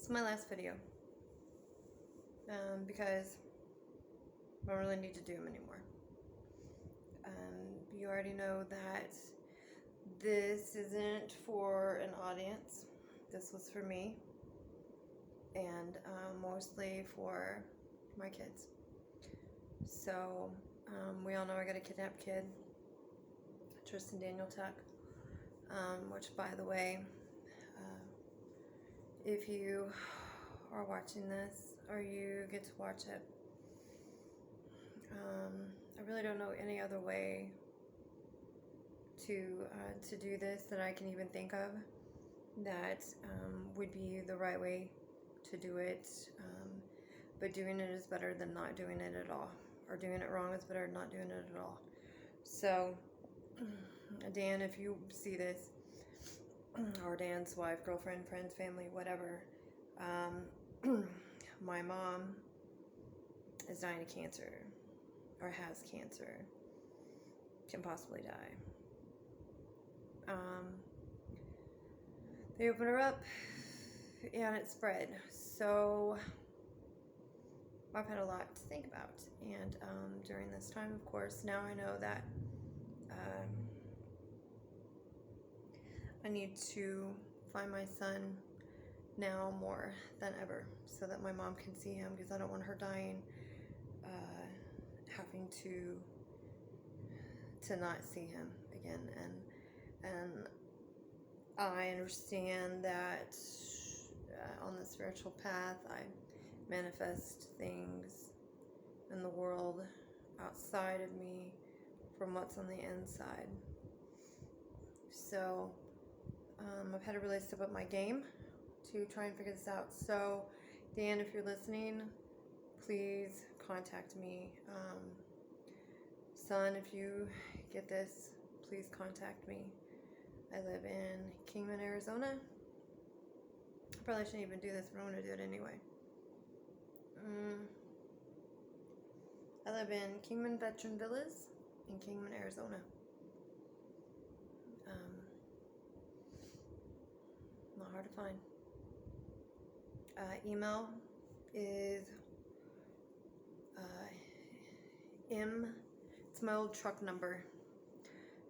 is my last video. Because I don't really need to do them anymore. You already know that this isn't for an audience. This was for me. And mostly for my kids. So, we all know I got a kidnapped kid. Tristan Daniel Tuck. Which, by the way, if you are watching this or you get to watch it, I really don't know any other way to do this that I can even think of that would be the right way to do it. But doing it is better than not doing it at all. Or doing it wrong is better than not doing it at all. So, Dan, if you see this, or Dan's wife, girlfriend, friends, family, whatever, my mom is dying of cancer, or has cancer, can possibly die. They opened her up, and it spread. So I've had a lot to think about, and during this time, of course, now I know that I need to find my son now more than ever, so that my mom can see him, because I don't want her dying, having to not see him again. And I understand that on the spiritual path, I manifest things in the world outside of me from what's on the inside. So I've had to really step up my game to try and figure this out. So Dan, if you're listening, please contact me. Son, if you get this, please contact me. I live in Kingman, Arizona. I probably shouldn't even do this, but I'm going to do it anyway. I live in Kingman Veteran Villas in Kingman, Arizona. Not hard to find. Email is it's my old truck number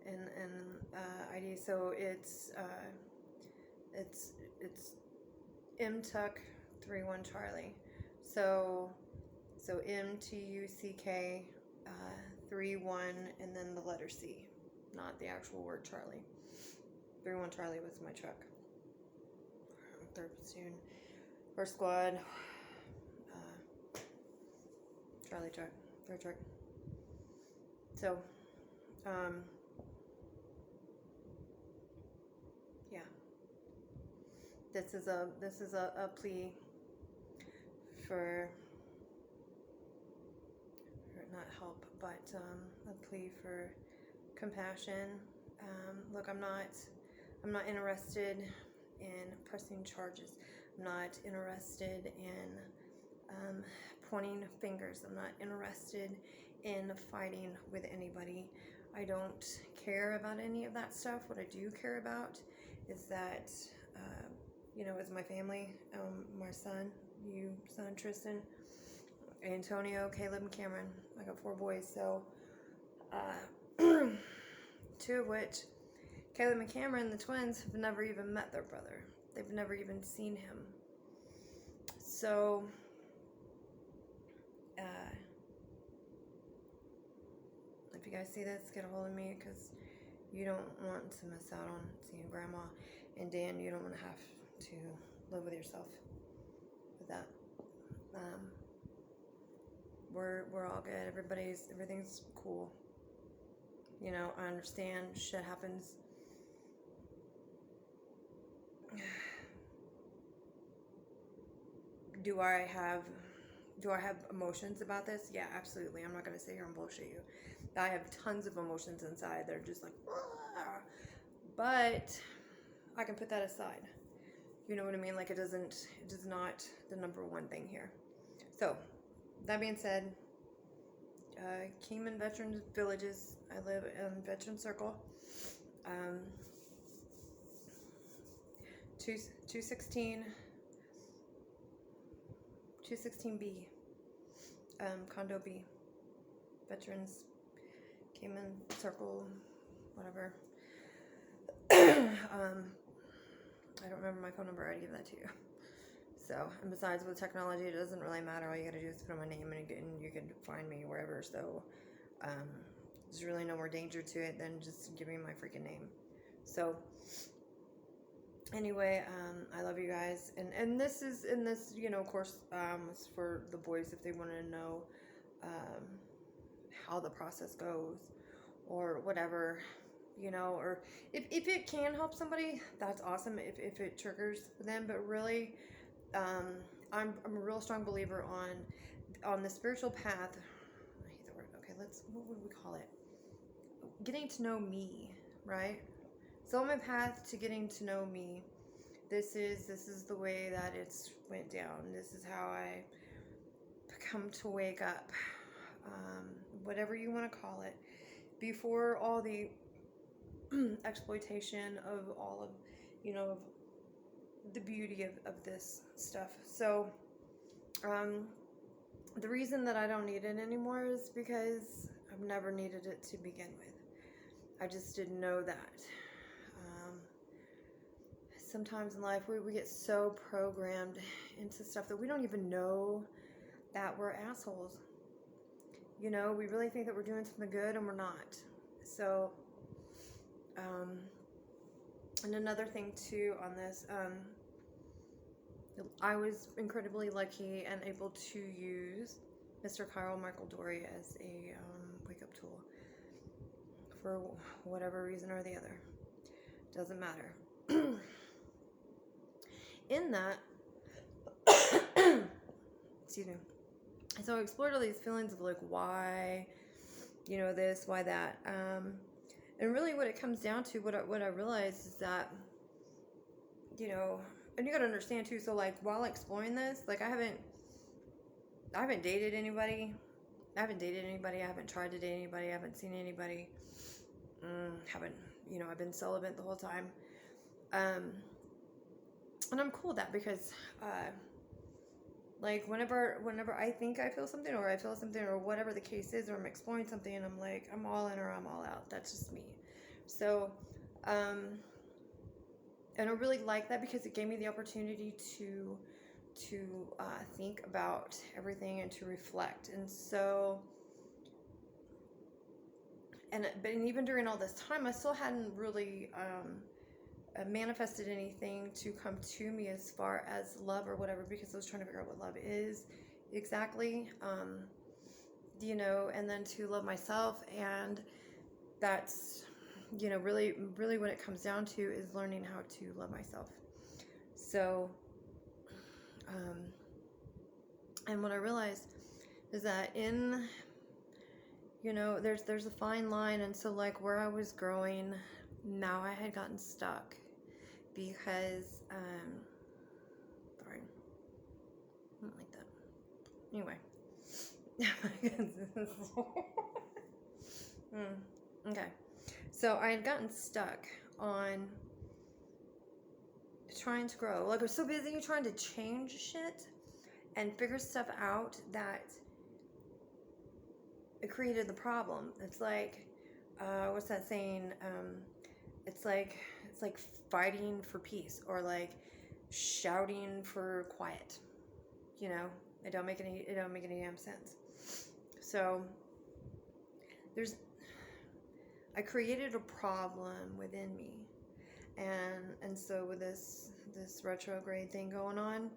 and ID, so it's mtuck31 Charlie. So MTUCK 31 and then the letter C, not the actual word Charlie. 31 Charlie was my truck. 3rd platoon, 1st squad, Charlie truck, 3rd truck. So, yeah, this is a plea for not help, but a plea for compassion. Look, I'm not interested in pressing charges. I'm not interested in pointing fingers. I'm not interested in fighting with anybody. I don't care about any of that stuff. What I do care about is that, is my family, my son, Tristan, Antonio, Caleb, and Cameron. I got 4 boys, so 2 of which, Caleb and Cameron, the twins, have never even met their brother. They've never even seen him. So, if you guys see this, get a hold of me, because you don't want to miss out on seeing Grandma. And Dan, you don't want to have to live with yourself with that. We're all good. Everything's cool. I understand shit happens. Do I have emotions about this? Yeah, absolutely. I'm not going to sit here and bullshit you. I have tons of emotions inside that are just like, ah. But I can put that aside. You know what I mean? Like, it is not the number one thing here. So, that being said, Kingman Veterans Villages. I live in Veteran Circle. 216 216B, Condo B. Veterans came in, circle, whatever. I don't remember my phone number. I already gave that to you. So, and besides, with technology, it doesn't really matter. All you gotta do is put in my name, and you can find me wherever. So, there's really no more danger to it than just giving me my freaking name. So, anyway, I love you guys, and this is, of course, it's for the boys if they want to know how the process goes or whatever, or if it can help somebody, that's awesome. If it triggers them, but really, I'm a real strong believer on the spiritual path. I hate the word. Okay, what would we call it? Getting to know me, right? So on my path to getting to know me, this is the way that it's went down. This is how I come to wake up, whatever you want to call it, before all the exploitation of all of, of the beauty of this stuff. So, the reason that I don't need it anymore is because I've never needed it to begin with. I just didn't know that. Sometimes in life we get so programmed into stuff that we don't even know that we're assholes. We really think that we're doing something good and we're not. So, and another thing too on this, I was incredibly lucky and able to use Mr. Kyle Michael Dory as a wake-up tool for whatever reason or the other. Doesn't matter. In that, excuse me. So I explored all these feelings of like, why, this, why that. And really what it comes down to, what I realized is that, and you got to understand too, so like while exploring this, like I haven't dated anybody. I haven't tried to date anybody. I haven't seen anybody. I've been celibate the whole time. And I'm cool with that because, like whenever I think I feel something or I feel something or whatever the case is, or I'm exploring something and I'm like, I'm all in or I'm all out. That's just me. So, and I really like that because it gave me the opportunity to think about everything and to reflect. And so, but even during all this time, I still hadn't really, manifested anything to come to me as far as love or whatever, because I was trying to figure out what love is exactly, and then to love myself. And that's, really, really what it comes down to is learning how to love myself. So, and what I realized is that there's a fine line. And so like where I was growing, now I had gotten stuck because, sorry, I don't like that. Anyway, okay. So I had gotten stuck on trying to grow. Like I was so busy trying to change shit and figure stuff out that it created the problem. It's like, what's that saying? It's like fighting for peace, or like shouting for quiet. It don't make any damn sense. So I created a problem within me, and so with this retrograde thing going on,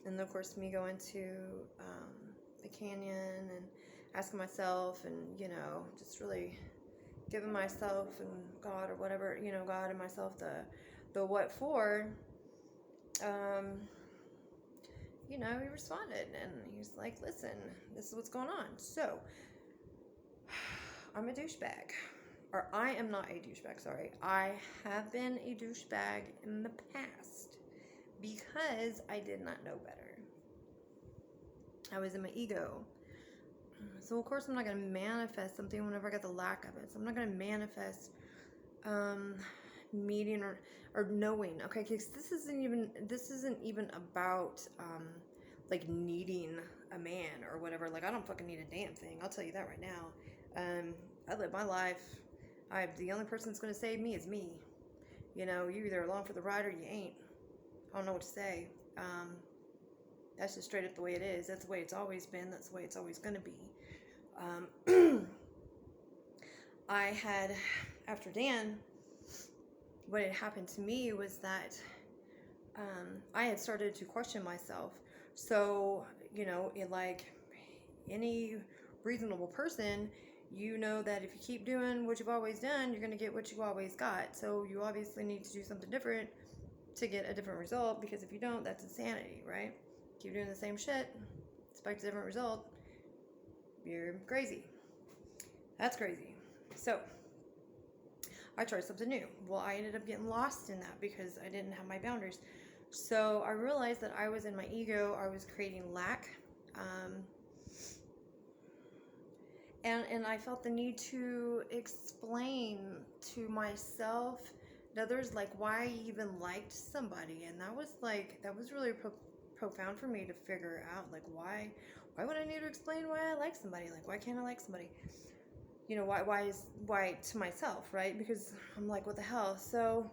and of course me going to the canyon and asking myself, and just really giving myself and God or whatever, God and myself the what for, he responded and he's like, listen, this is what's going on. So I'm a douchebag, or I am not a douchebag, sorry. I have been a douchebag in the past because I did not know better. I was in my ego. So of course I'm not going to manifest something whenever I get the lack of it. So I'm not going to manifest meeting or knowing, okay? Because this isn't even about like needing a man or whatever. Like, I don't fucking need a damn thing. I'll tell you that right now. I live my life. The only person that's going to save me is me. You know, you're either along for the ride or you ain't. I don't know what to say. That's just straight up the way it is. That's the way it's always been. That's the way it's always going to be. I had, after Dan, what had happened to me was that I had started to question myself. So, you know, like any reasonable person, you know that if you keep doing what you've always done, you're going to get what you've always got. So you obviously need to do something different to get a different result, because if you don't, that's insanity, right? Keep doing the same shit, expect a different result, you're crazy. That's crazy. So I tried something new. Well, I ended up getting lost in that because I didn't have my boundaries. So I realized that I was in my ego. I was creating lack. And I felt the need to explain to myself and others, like, why I even liked somebody. And that was really profound for me to figure out, like, why would I need to explain why I like somebody? Like, why can't I like somebody? You know, why to myself, right? Because I'm like, what the hell? So,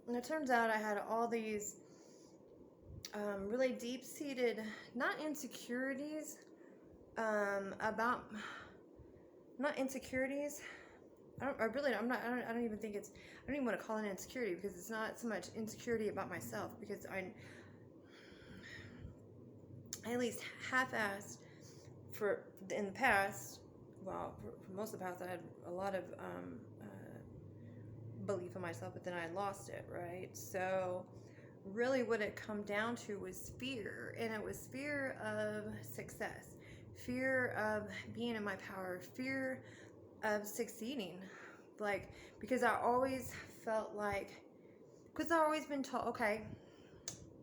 and it turns out I had all these really deep-seated, not insecurities, not insecurities. I don't even think it's, I don't even want to call it insecurity, because it's not so much insecurity about myself, because I at least half-assed in the past. Well, for most of the past, I had a lot of belief in myself, but then I lost it, right? So really what it come down to was fear, and it was fear of success, fear of being in my power, fear of succeeding. Like, because I always felt like, because I've always been told, okay,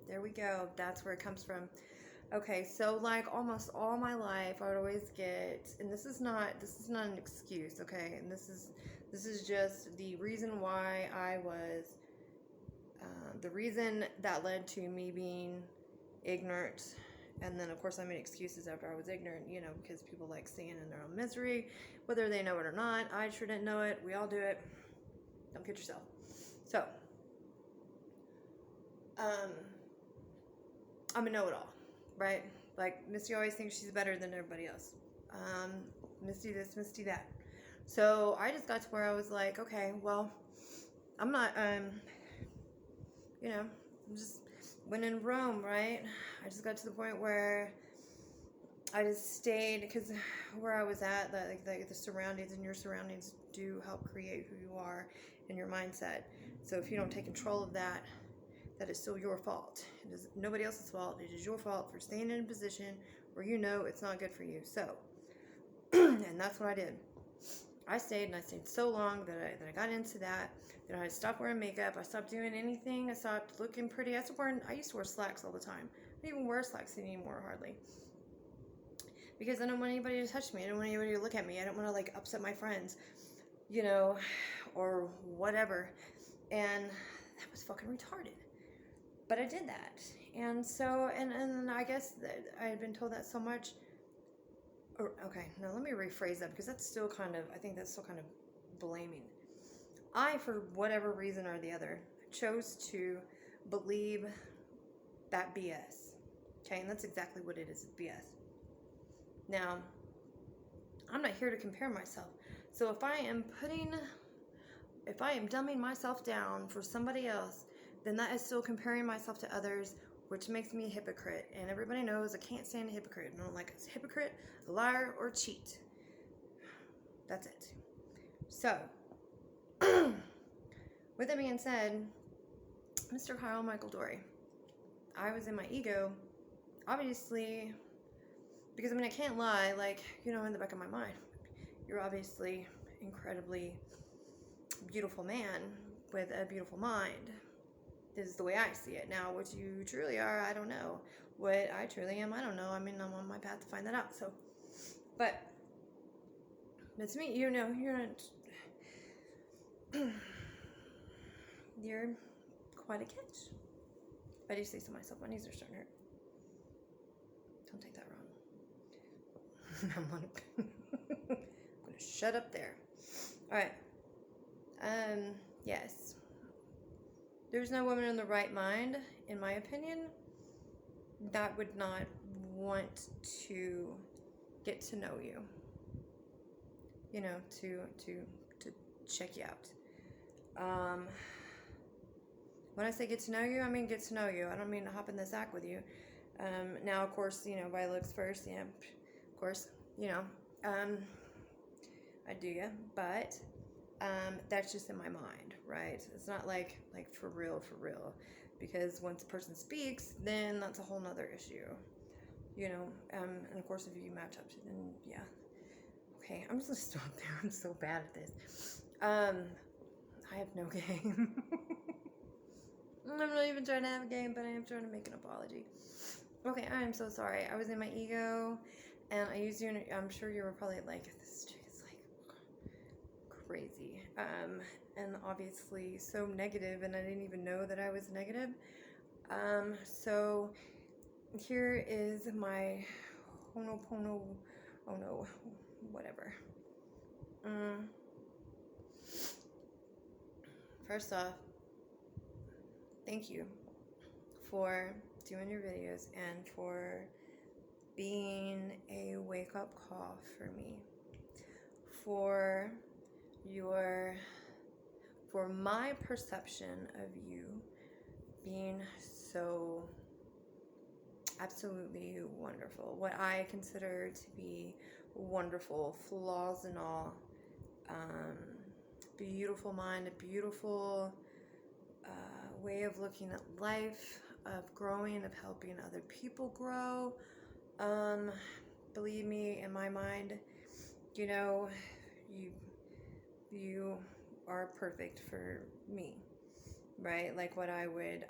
there we go, that's where it comes from. Okay, so like almost all my life I would always get, and this is not an excuse, okay, and this is just the reason why I was, the reason that led to me being ignorant. And then of course I made excuses after I was ignorant, you know, because people like staying in their own misery, whether they know it or not. I sure didn't know it. We all do it. Don't kid yourself. So, I'm a know-it-all, right? Like, Misty always thinks she's better than everybody else. Misty this, Misty that. So I just got to where I was like, okay, well, I'm not, you know, I'm just, when in Rome, right? I just got to the point where I just stayed, because where I was at, like the surroundings, and your surroundings do help create who you are and your mindset. So if you don't take control of that, that is still your fault. It is nobody else's fault. It is your fault for staying in a position where you know it's not good for you. So, and that's what I did. I stayed so long that I got into that. Then I stopped wearing makeup. I stopped doing anything. I stopped looking pretty. I used to wear slacks all the time. I don't even wear slacks anymore, hardly. Because I don't want anybody to touch me. I don't want anybody to look at me. I don't want to, like, upset my friends, you know, or whatever. And that was fucking retarded. But I did that. And so, and I guess that I had been told that so much. Or, okay, now let me rephrase that, because that's still kind of, I think that's still kind of blaming. I, for whatever reason or the other, chose to believe that BS. Okay, and that's exactly what it is, BS. Now, I'm not here to compare myself. So if I am dumbing myself down for somebody else, then that is still comparing myself to others, which makes me a hypocrite. And everybody knows I can't stand a hypocrite. I don't like a hypocrite, a liar, or a cheat. That's it. So, with that being said, Mr. Kyle Michael Dory, I was in my ego, obviously, because, I mean, I can't lie, like, you know, in the back of my mind, you're obviously incredibly beautiful man with a beautiful mind. This is the way I see it. Now, what you truly are, I don't know. What I truly am, I don't know. I mean, I'm on my path to find that out. So, but to me, you know, you're quite a catch. If I do say so myself, my knees are starting to hurt. Don't take that wrong. I'm gonna shut up there. All right. Yes. There's no woman in the right mind, in my opinion, that would not want to get to know you. You know, to check you out. When I say get to know you, I mean get to know you. I don't mean to hop in the sack with you. Now, of course, you know, by looks first, yeah, of course, you know, I do ya, but that's just in my mind, right? It's not like for real, because once a person speaks, then that's a whole nother issue, you know. And of course, if you match up to, then yeah. Okay, I'm just gonna stop there. I'm so bad at this. I have no game. I'm not even trying to have a game, but I am trying to make an apology. Okay, I am so sorry. I was in my ego, and I used you. I'm sure you were probably like, this chick is like crazy, and obviously so negative, and I didn't even know that I was negative. So here is my Ho'oponopono. Oh no, whatever. First off, thank you for doing your videos and for being a wake-up call for me, for my perception of you being so absolutely wonderful, what I consider to be wonderful, flaws and all, beautiful mind, a beautiful way of looking at life, of growing, of helping other people grow. Believe me, in my mind, you know, you are perfect for me, right? Like what I would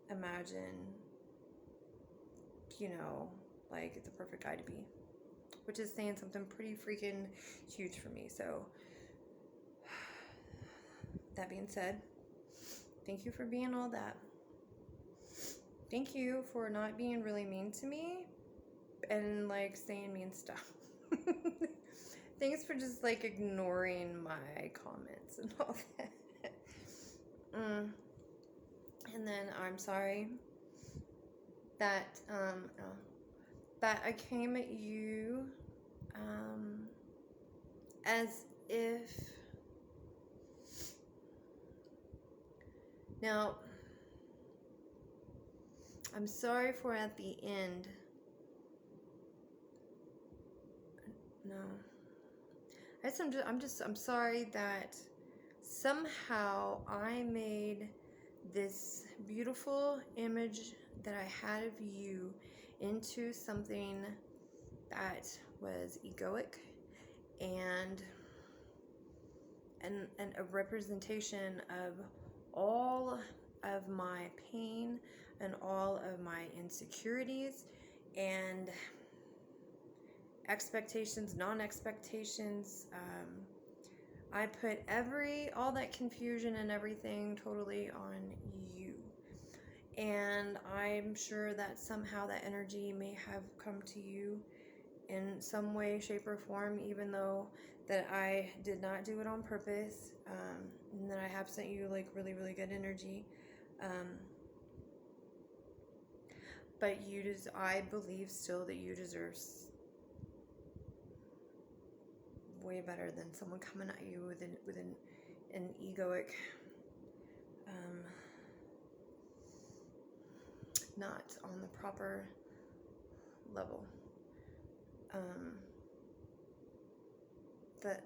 imagine, you know, like the perfect guy to be, which is saying something pretty freaking huge for me. So that being said, thank you for being all that. Thank you for not being really mean to me and like saying mean stuff. Thanks for just like ignoring my comments and all that. And then I'm sorry that that I came at you as if now I'm sorry for at the end. No. I'm sorry that somehow I made this beautiful image that I had of you into something that was egoic and a representation of all of my pain and all of my insecurities and expectations, non-expectations. I put all that confusion and everything totally on you. And I'm sure that somehow that energy may have come to you in some way, shape, or form, even though that I did not do it on purpose, and that I have sent you like really, really good energy. But I believe still that you deserve way better than someone coming at you with an egoic, not on the proper level. That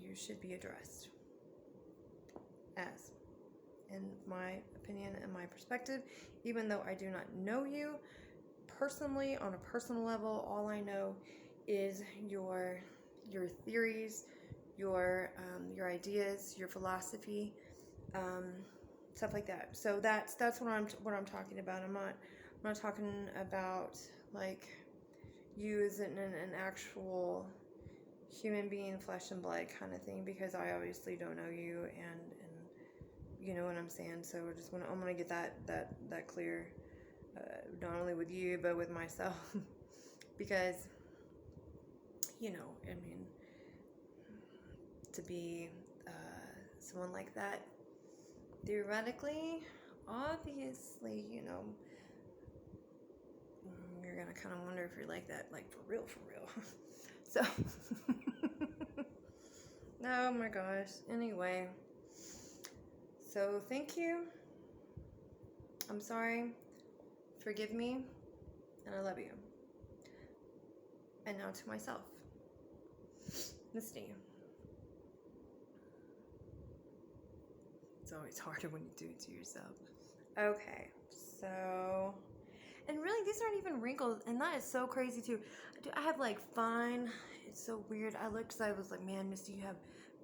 you should be addressed as, in my opinion and my perspective, even though I do not know you personally on a personal level. All I know is your theories, your ideas, your philosophy, stuff like that. So that's what I'm talking about. I'm not talking about like you as an actual human being, flesh and blood kind of thing, because I obviously don't know you, and you know what I'm saying. So I'm gonna get that clear not only with you, but with myself. Because, you know, I mean, to be someone like that, theoretically, obviously, you know, you're gonna kind of wonder if you're like that, like for real, for real. So, oh my gosh. Anyway, so thank you. I'm sorry. Forgive me. And I love you. And now to myself. Misty. It's always harder when you do it to yourself. Okay, so, and really these aren't even wrinkles, and that is so crazy too. I have like fine, it's so weird. I looked, cause I was like, man, Misty, you have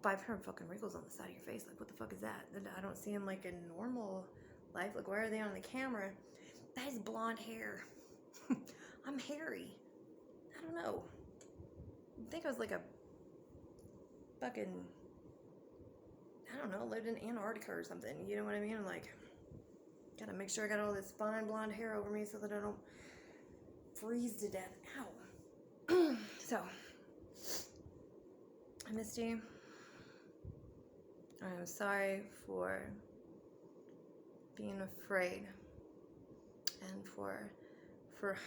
500 fucking wrinkles on the side of your face. Like, what the fuck is that? I don't see them like in normal life. Like, why are they on the camera? That is blonde hair. I'm hairy. I don't know. I think I was like a fucking, I don't know, lived in Antarctica or something. You know what I mean? I'm like, gotta make sure I got all this fine blonde hair over me so that I don't freeze to death. Ow. So, Misty, I am sorry for being afraid and for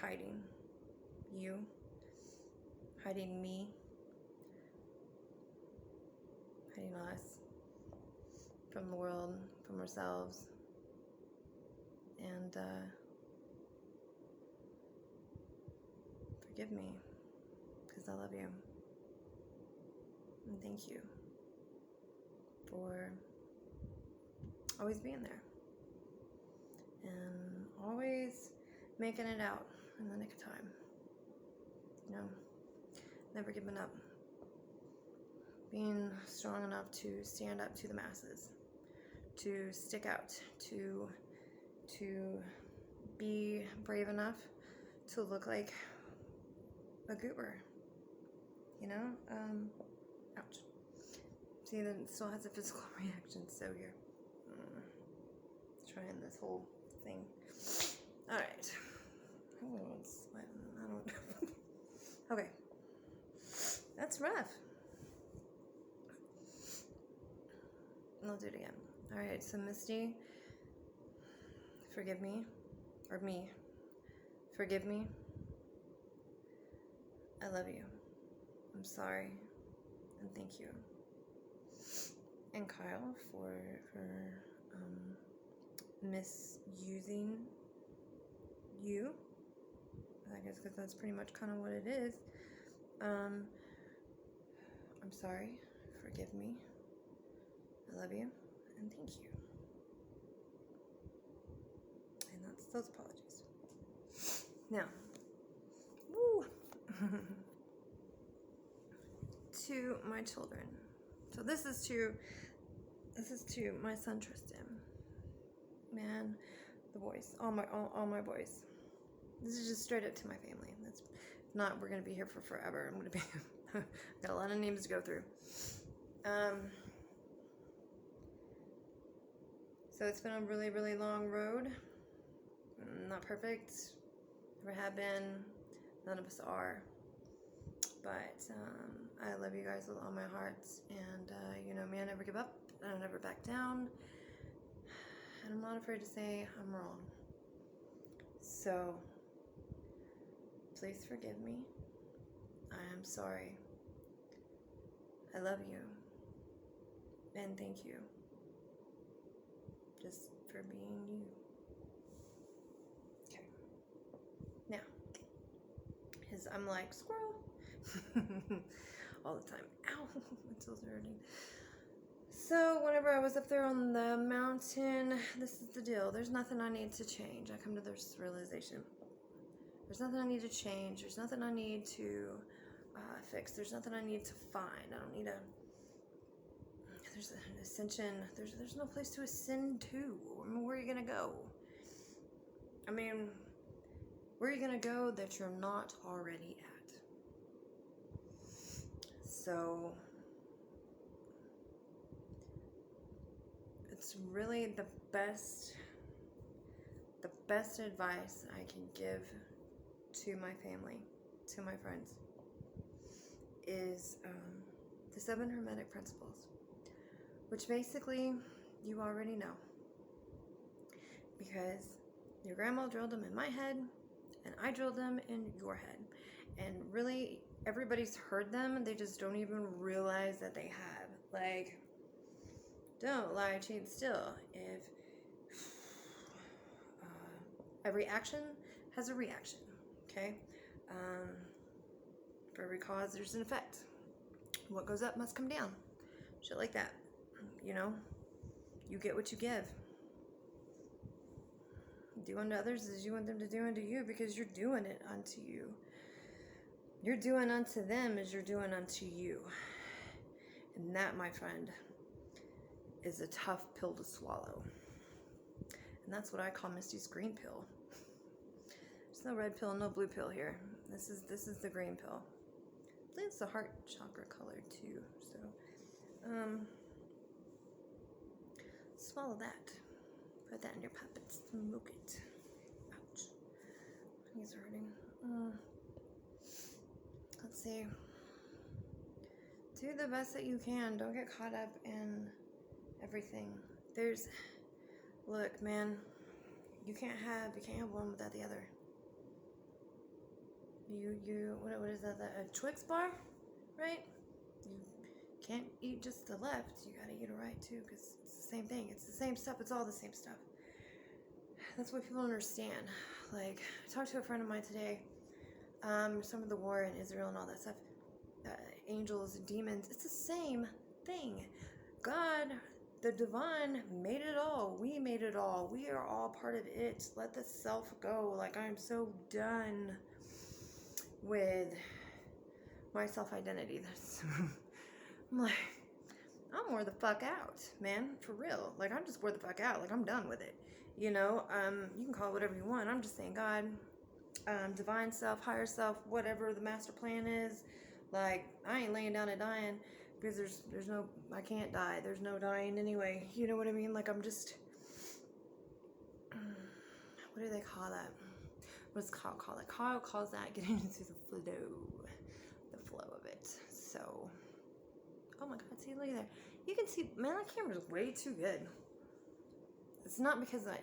hiding you, hiding me, hiding us from the world, from ourselves. And forgive me, because I love you. And thank you for always being there. And always making it out in the nick of time. You know, never giving up. Being strong enough to stand up to the masses. To stick out. To be brave enough to look like a goober. You know? Ouch. See, then it still has a physical reaction, so you're trying this whole thing. Alright. Oh, it's sweating. I don't know. Okay. That's rough. I'll do it again. Alright, so Misty, forgive me. Or me. Forgive me. I love you. I'm sorry. And thank you. And Kyle for misusing you. I guess because that's pretty much kind of what it is. I'm sorry. Forgive me. I love you. And thank you. And that's those apologies. Now, woo. To my children. So this is to my son Tristan. Man, the boys, all my boys. This is just straight up to my family. That's not, we're gonna be here for forever. I'm gonna be got a lot of names to go through. So it's been a really, really long road. Not perfect. Never have been. None of us are. But I love you guys with all my heart. And you know me, I never give up. I never back down. And I'm not afraid to say I'm wrong. So, please forgive me. I am sorry. I love you. And thank you. Just for being you. Okay. Now, I'm like, squirrel. All the time. Ow, my toes are hurting. So whenever I was up there on the mountain, this is the deal. There's nothing I need to change. I come to this realization. There's nothing I need to change. There's nothing I need to fix. There's nothing I need to find. I don't need a... There's an ascension. There's no place to ascend to. I mean, where are you going to go? I mean, where are you going to go that you're not already at? So... it's really the best advice I can give to my family, to my friends, is the 7 Hermetic Principles, which basically you already know, because your grandma drilled them in my head and I drilled them in your head, and really everybody's heard them, they just don't even realize that they have. Like, don't lie, cheat, steal. If every action has a reaction, okay? For every cause, there's an effect. What goes up must come down. Shit like that. You know, you get what you give. Do unto others as you want them to do unto you, because you're doing it unto you. You're doing unto them as you're doing unto you. And that, my friend, is a tough pill to swallow. And that's what I call Misty's green pill. There's no red pill, no blue pill here. This is the green pill. I think it's the heart chakra color too. So, swallow that. Put that in your pipe and smoke it. Ouch. My knees are hurting. Let's see. Do the best that you can. Don't get caught up in everything. Look, man, you can't have one without the other. What is that? A Twix bar, right? You can't eat just the left. You gotta eat it right too, because it's the same thing. It's the same stuff. It's all the same stuff. That's what people don't understand. Like, I talked to a friend of mine today. Some of the war in Israel and all that stuff. Angels, demons. It's the same thing. God, the divine, made it all. We made it all. We are all part of it. Let the self go. Like, I'm so done with my self-identity. I'm like, I'm wore the fuck out, man, for real. Like, I'm just wore the fuck out. Like, I'm done with it. You know, you can call it whatever you want. I'm just saying, God, divine self, higher self, whatever the master plan is. Like, I ain't laying down and dying, because there's no, I can't die. There's no dying anyway. You know what I mean? Like, I'm just, what do they call that? What's Kyle call it? Kyle calls that getting into the flow of it. So, oh my God, see, look at there. You can see, man, that camera's way too good. It's not because I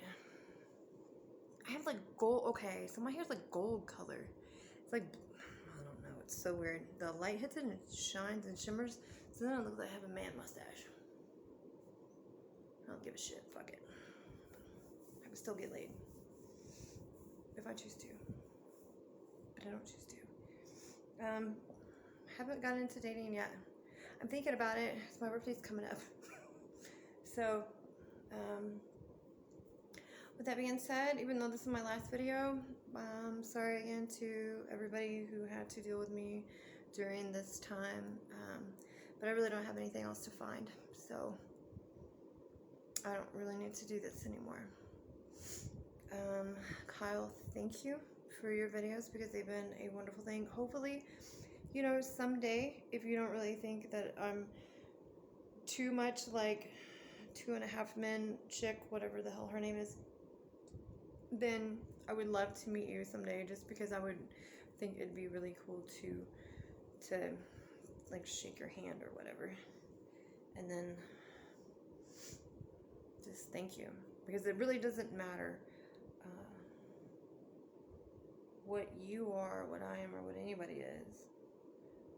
have like gold. Okay, so my hair's like gold color. It's like, I don't know, it's so weird. The light hits it and it shines and shimmers, so then it looks like I have a man mustache. I don't give a shit, fuck it. I can still get laid if I choose to, but I don't choose to. Haven't gotten into dating yet. I'm thinking about it. So my birthday's coming up. So, with that being said, even though this is my last video, sorry again to everybody who had to deal with me during this time, but I really don't have anything else to find, so I don't really need to do this anymore. Kyle, thank you for your videos, because they've been a wonderful thing. Hopefully, you know, someday, if you don't really think that I'm too much like 2.5 Men chick, whatever the hell her name is, then I would love to meet you someday, just because I would think it'd be really cool to like shake your hand or whatever, and then just thank you, because it really doesn't matter what you are, what I am, or what anybody is.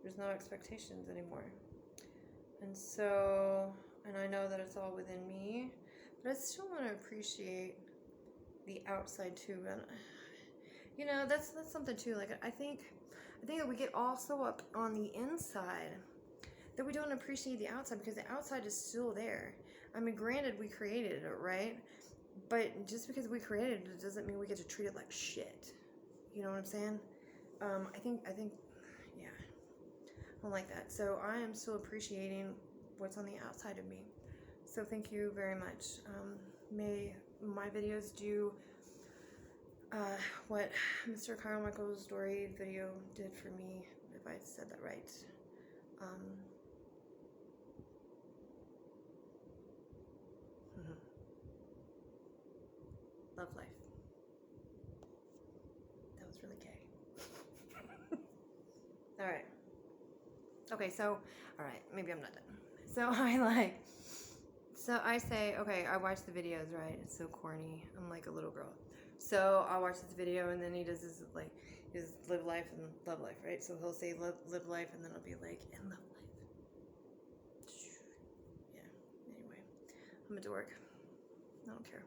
There's no expectations anymore. And so, and I know that it's all within me, but I still want to appreciate the outside too. And you know, that's something too. Like, I think that we get all so up on the inside that we don't appreciate the outside, because the outside is still there. I mean, granted, we created it, right? But just because we created it doesn't mean we get to treat it like shit. You know what I'm saying? I think, yeah, I don't like that. So I am still appreciating what's on the outside of me. So thank you very much. May my videos do what Mr. Kyle Michael's story video did for me, if I said that right. Love life. It's really gay. Alright. Okay, so, alright, maybe I'm not done. So I say, okay, I watch the videos, right? It's so corny. I'm like a little girl. So I'll watch this video, and then he does this, like, his live life and love life, right? So he'll say live life, and then I'll be like, and love life. Yeah, anyway. I'm a dork. I don't care.